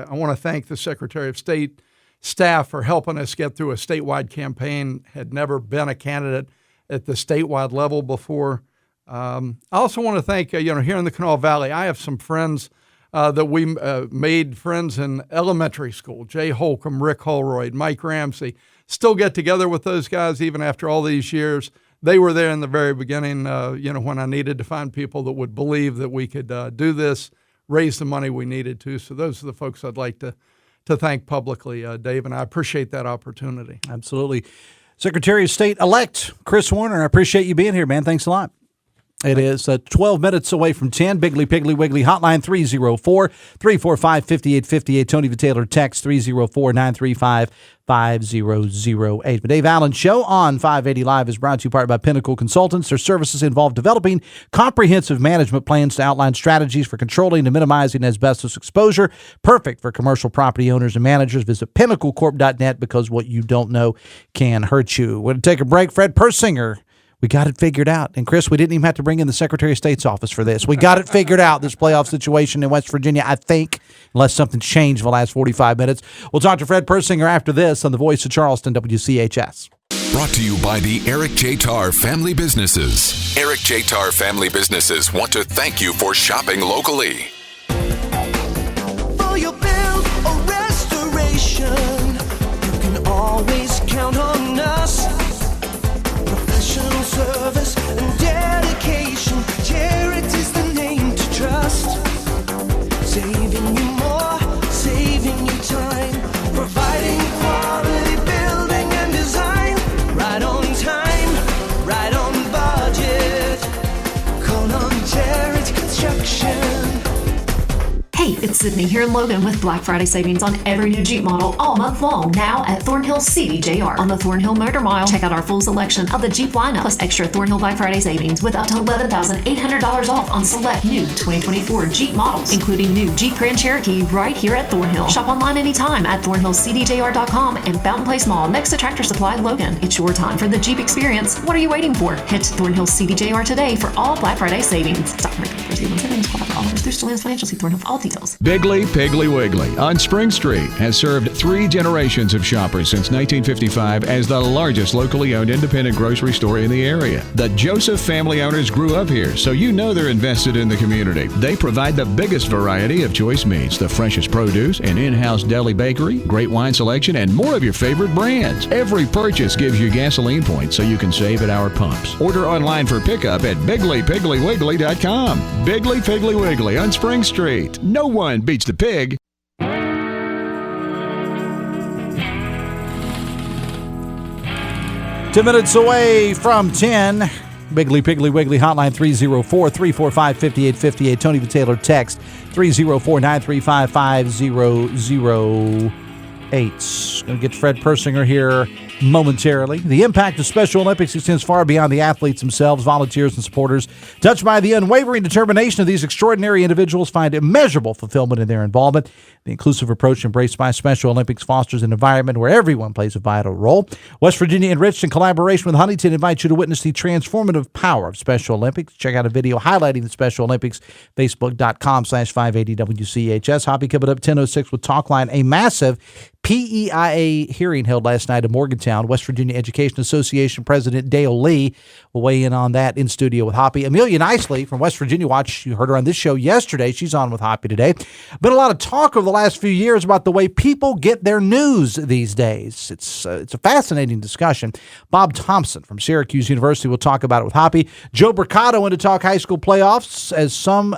I want to thank the Secretary of State staff for helping us get through a statewide campaign. Had never been a candidate at the statewide level before. I also want to thank, here in the Kanawha Valley, I have some friends that we made friends in elementary school. Jay Holcomb, Rick Holroyd, Mike Ramsey. Still get together with those guys even after all these years. They were there in the very beginning, when I needed to find people that would believe that we could do this, raise the money we needed to. So those are the folks I'd like to thank publicly, Dave, and I appreciate that opportunity. Absolutely. Secretary of State-elect Kris Warner, I appreciate you being here, man. Thanks a lot. It is 12 minutes away from 10. Biggly, Piggly, Wiggly hotline 304-345-5858. Tony the Taylor text 304-935-5008. The Dave Allen Show on 580 Live is brought to you part by Pinnacle Consultants. Their services involve developing comprehensive management plans to outline strategies for controlling and minimizing asbestos exposure. Perfect for commercial property owners and managers. Visit pinnaclecorp.net because what you don't know can hurt you. We're going to take a break. Fred Persinger. We got it figured out. And, Kris, we didn't even have to bring in the Secretary of State's office for this. We got it figured out, this playoff situation in West Virginia, I think, unless something's changed in the last 45 minutes. We'll talk to Fred Persinger after this on the Voice of Charleston, WCHS. Brought to you by the Eric J. Tarr Family Businesses. Eric J. Tarr Family Businesses want to thank you for shopping locally. For your build or restoration, you can always count on us. Professional service and dedication, Charity's the name to trust. Saving you more, saving you time, providing quality building and design. Right on time, right on budget. Call on Charity Construction. Hey, it's Sydney here in Logan with Black Friday savings on every new Jeep model all month long, now at Thornhill CDJR. On the Thornhill Motor Mile, check out our full selection of the Jeep lineup, plus extra Thornhill Black Friday savings with up to $11,800 off on select new 2024 Jeep models, including new Jeep Grand Cherokee right here at Thornhill. Shop online anytime at thornhillcdjr.com and Fountain Place Mall next to Tractor Supply Logan. It's your time for the Jeep experience. What are you waiting for? Head to Thornhill CDJR today for all Black Friday savings. Stock market for savings, for all offers through Stellantis Financial. See Thornhill for all details. Biggly, Piggly, Wiggly on Spring Street has served 3 generations of shoppers since 1955 as the largest locally owned independent grocery store in the area. The Joseph family owners grew up here, so you know they're invested in the community. They provide the biggest variety of choice meats, the freshest produce, an in-house deli bakery, great wine selection, and more of your favorite brands. Every purchase gives you gasoline points so you can save at our pumps. Order online for pickup at bigglypigglywiggly.com. Biggly, Piggly, Wiggly on Spring Street. No one beats the pig. 10 minutes away from 10. Biggly, Piggly, Wiggly hotline 304-345-5858. Tony the Taylor text 304-935-5008. Going to get Fred Persinger here momentarily. The impact of Special Olympics extends far beyond the athletes themselves. Volunteers and supporters, touched by the unwavering determination of these extraordinary individuals, find immeasurable fulfillment in their involvement. The inclusive approach embraced by Special Olympics fosters an environment where everyone plays a vital role. West Virginia Enriched, in collaboration with Huntington, invites you to witness the transformative power of Special Olympics. Check out a video highlighting the Special Olympics, facebook.com/580WCHS. Hobby coming up 10:06 with Talkline. A massive PEIA hearing held last night in Morgantown Morgantown. West Virginia Education Association President Dale Lee will weigh in on that in studio with Hoppy. Amelia Nicely from West Virginia Watch, you heard her on this show yesterday. She's on with Hoppy today. Been a lot of talk over the last few years about the way people get their news these days. It's a fascinating discussion. Bob Thompson from Syracuse University will talk about it with Hoppy. Joe Bricado in to talk high school playoffs, as some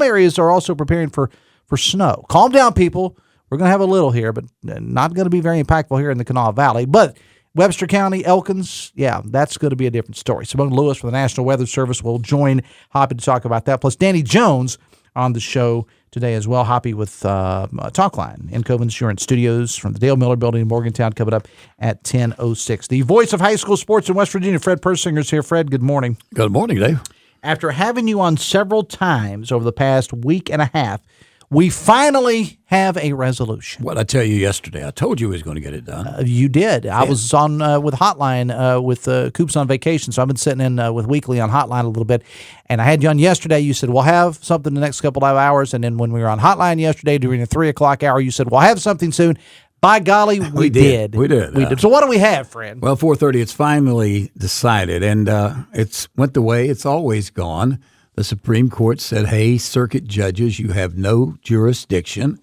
areas are also preparing for snow. Calm down, people. We're going to have a little here, but not going to be very impactful here in the Kanawha Valley. But Webster County, Elkins, yeah, that's going to be a different story. Simone Lewis from the National Weather Service will join Hoppy to talk about that. Plus, Danny Jones on the show today as well. Hoppy with Talkline in Cove Insurance Studios from the Dale Miller Building in Morgantown, coming up at 10:06. The voice of high school sports in West Virginia, Fred Persinger, is here. Fred, good morning. Good morning, Dave. After having you on several times over the past week and a half, we finally have a resolution. What I tell you yesterday, I told you we was going to get it done. You did. I was on with Hotline with Coops on vacation, so I've been sitting in with Weekly on Hotline a little bit. And I had you on yesterday. You said, we'll have something the next couple of hours. And then when we were on Hotline yesterday during the 3 o'clock hour, you said, we'll have something soon. By golly, we did. We did. So what do we have, Fred? Well, 4:30, it's finally decided, and it's went the way it's always gone. The Supreme Court said, hey, circuit judges, you have no jurisdiction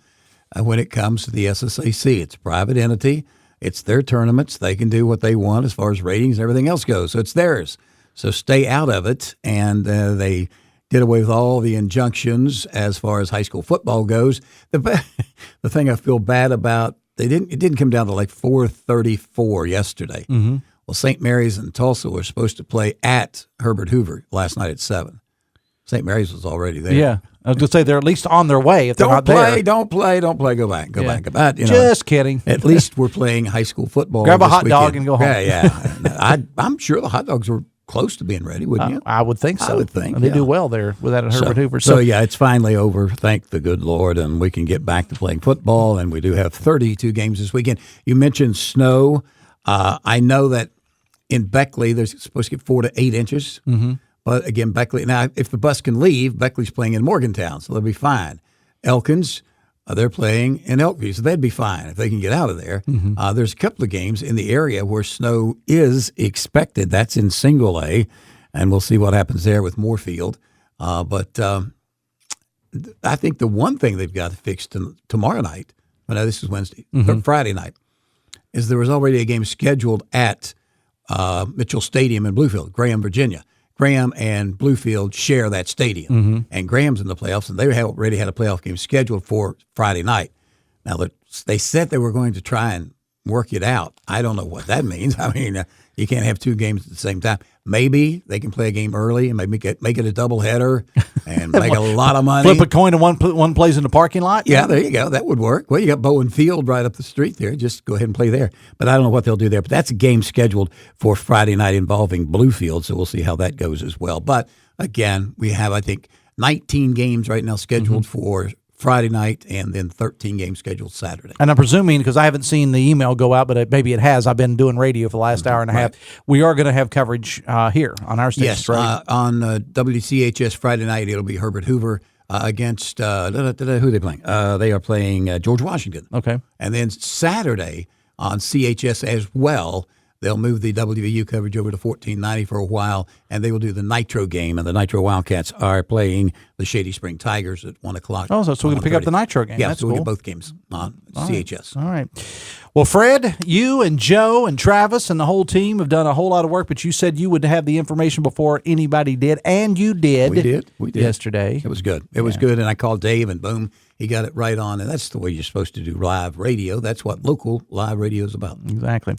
when it comes to the SSAC. It's a private entity. It's their tournaments. They can do what they want as far as ratings and everything else goes. So it's theirs. So stay out of it. And they did away with all the injunctions as far as high school football goes. The thing I feel bad about, it didn't come down to like 4:34 yesterday. Mm-hmm. Well, St. Mary's and Tulsa were supposed to play at Herbert Hoover last night at 7. St. Mary's was already there. Yeah. I was going to say they're at least on their way if they're not there. Don't play. Go back. Go back. Just kidding. At least we're playing high school football. Grab a hot weekend. dog and go home. Yeah. I'm sure the hot dogs were close to being ready, wouldn't you? I would think so. I would think. They do well there with that at Herbert Hoover. So, yeah, it's finally over. Thank the good Lord. And we can get back to playing football. And we do have 32 games this weekend. You mentioned snow. I know that in Beckley, they're supposed to get 4 to 8 inches. Mm-hmm. But again, Beckley, now if the bus can leave, Beckley's playing in Morgantown, so they'll be fine. Elkins, they're playing in Elkview, so they'd be fine if they can get out of there. Mm-hmm. There's a couple of games in the area where snow is expected. That's in Single A, and we'll see what happens there with Moorfield. But I think the one thing they've got to fix tomorrow night, no, this is Wednesday, Friday night, is there was already a game scheduled at Mitchell Stadium in Bluefield, Graham, Virginia. Graham and Bluefield share that stadium, and Graham's in the playoffs, and they already had a playoff game scheduled for Friday night. Now, they said they were going to try and work it out. I don't know what that means. I mean, you can't have 2 games at the same time. Maybe they can play a game early and maybe make it a doubleheader and make a lot of money. Flip a coin and one plays in the parking lot? Yeah, there you go. That would work. Well, you got Bowen Field right up the street there. Just go ahead and play there. But I don't know what they'll do there. But that's a game scheduled for Friday night involving Bluefield, so we'll see how that goes as well. But, again, we have, I think, 19 games right now scheduled for Friday night and then 13 games scheduled Saturday. And I'm presuming, because I haven't seen the email go out, but maybe it has. I've been doing radio for the last hour and a half. We are going to have coverage here on our station. Yes, on WCHS Friday night, it'll be Herbert Hoover against who are they playing? They are playing George Washington. Okay. And then Saturday on CHS as well, they'll move the WVU coverage over to 1490 for a while, and they will do the Nitro game. And the Nitro Wildcats are playing the Shady Spring Tigers at 1 o'clock. Oh, so we're going to pick up the Nitro game. Yeah, That's so we cool. get both games on CHS. All right. Well, Fred, you and Joe and Travis and the whole team have done a whole lot of work, but you said you would have the information before anybody did, and you did. We did. Yesterday. It was good. It was good, and I called Dave, and boom, he got it right on, and that's the way you're supposed to do live radio. That's what local live radio is about. Exactly.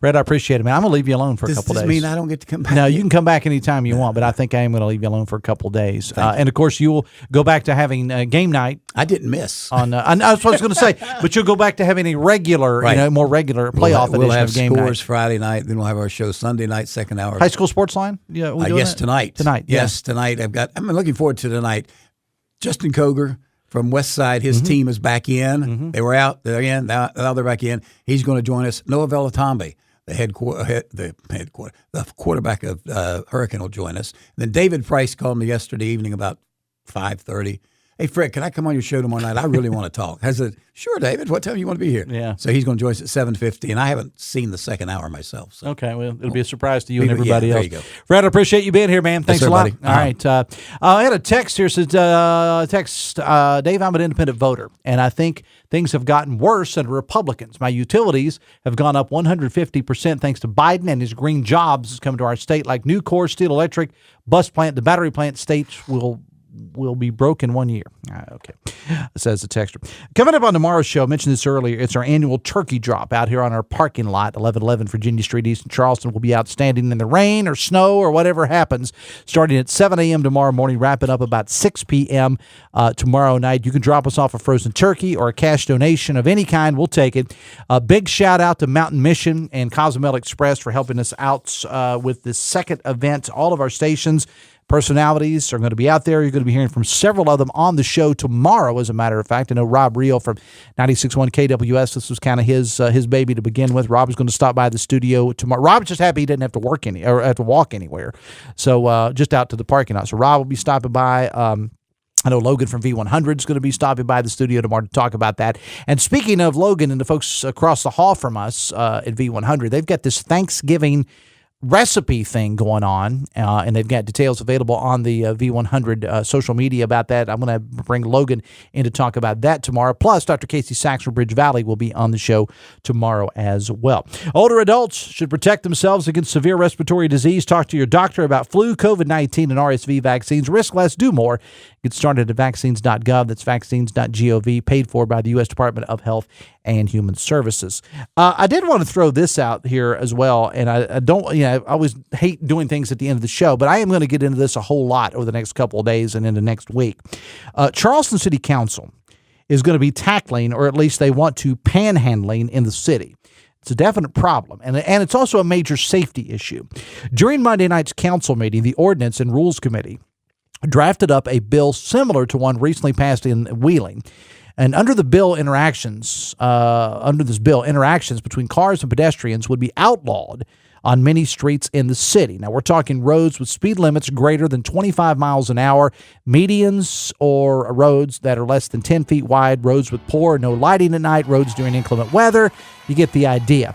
Fred, I appreciate it, man. I'm going to leave you alone for a couple days. Does this mean I don't get to come back? No, you can come back anytime you want, but I think I am going to leave you alone for a couple days. And, of course, you will go back to having game night. I didn't miss. That's what I was going to say. But you'll go back to having a regular, more regular playoff edition of game night. We'll have scores Friday night, then we'll have our show Sunday night, second hour. High school sports line? Yeah, yes, tonight. Tonight, yes, tonight. I'm looking forward to tonight. Justin Koger from West Side, his team is back in. They were out, they're in, now they're back in. He's going to join us. Noah Velatambi, the quarterback of Hurricane, will join us. And then David Price called me yesterday evening about 5:30. hey, Fred, can I come on your show tomorrow night? I really want to talk. I said, sure, David. What time you want to be here? Yeah. So he's going to join us at 7:50, and I haven't seen the second hour myself. So. Okay, well, it'll be a surprise to you and everybody else. There you go. Fred, I appreciate you being here, man. Thanks yes, sir, a lot. Buddy. All right. I had a text here. Says, Dave, I'm an independent voter, and I think things have gotten worse under Republicans. My utilities have gone up 150% thanks to Biden and his green jobs coming to our state, like Nucor, Steel Electric, bus plant, the battery plant. States will be broke in 1 year. Okay, says the texter. Coming up on tomorrow's show, I mentioned this earlier, it's our annual turkey drop out here on our parking lot, 1111 Virginia Street East in Charleston. We'll be out standing in the rain or snow or whatever happens, starting at 7 a.m. tomorrow morning, wrapping up about 6 p.m. Tomorrow night. You can drop us off a frozen turkey or a cash donation of any kind. We'll take it. A big shout out to Mountain Mission and Cozumel Express for helping us out with this second event. All of our stations, personalities are going to be out there. You're going to be hearing from several of them on the show tomorrow, as a matter of fact. I know Rob Reel from 96.1 KWS, this was kind of his baby to begin with. Rob is going to stop by the studio tomorrow. Rob's just happy he didn't have to have to walk anywhere. So just out to the parking lot. So Rob will be stopping by. I know Logan from V100 is going to be stopping by the studio tomorrow to talk about that. And speaking of Logan and the folks across the hall from us at V100, they've got this Thanksgiving recipe thing going on, and they've got details available on the V100 social media about that. I'm going to bring Logan in to talk about that tomorrow. Plus, Dr. Casey Sachs from Bridge Valley will be on the show tomorrow as well. Older adults should protect themselves against severe respiratory disease. Talk to your doctor about flu, COVID-19, and RSV vaccines. Risk less, do more. Get started at vaccines.gov. That's vaccines.gov, paid for by the U.S. Department of Health and Human Services. I did want to throw this out here as well, and I don't, I always hate doing things at the end of the show, but I am going to get into this a whole lot over the next couple of days and into next week. Charleston City Council is going to be tackling, or at least they want to, panhandling in the city. It's a definite problem, and it's also a major safety issue. During Monday night's council meeting, the Ordinance and Rules Committee drafted up a bill similar to one recently passed in Wheeling. And under this bill, interactions between cars and pedestrians would be outlawed on many streets in the city. Now, we're talking roads with speed limits greater than 25 miles an hour, medians or roads that are less than 10 feet wide, roads with poor or no lighting at night, roads during inclement weather. You get the idea.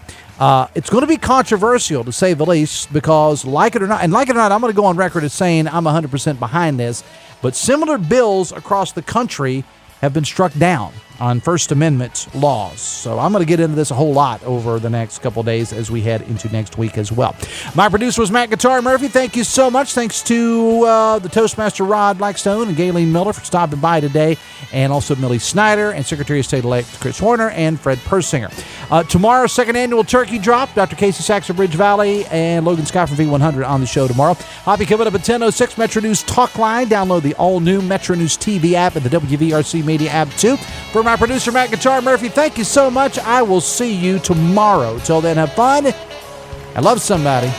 It's going to be controversial, to say the least, because like it or not, I'm going to go on record as saying I'm 100% behind this, but similar bills across the country have been struck down on First Amendment laws. So I'm going to get into this a whole lot over the next couple of days as we head into next week as well. My producer was Matt Guitar Murphy. Thank you so much. Thanks to the Toastmaster Rod Blackstone and Gaylene Miller for stopping by today, and also Millie Snyder and Secretary of State-elect Kris Horner and Fred Persinger. Tomorrow's second annual turkey drop, Dr. Casey Sachs of Bridge Valley and Logan Scott from V100 on the show tomorrow. I'll be coming up at 10:06 Metro News Talk Line. Download the all-new Metro News TV app and the WVRC Media app too. For my producer, Matt Guitar Murphy, thank you so much. I will see you tomorrow. Till then, have fun and love somebody.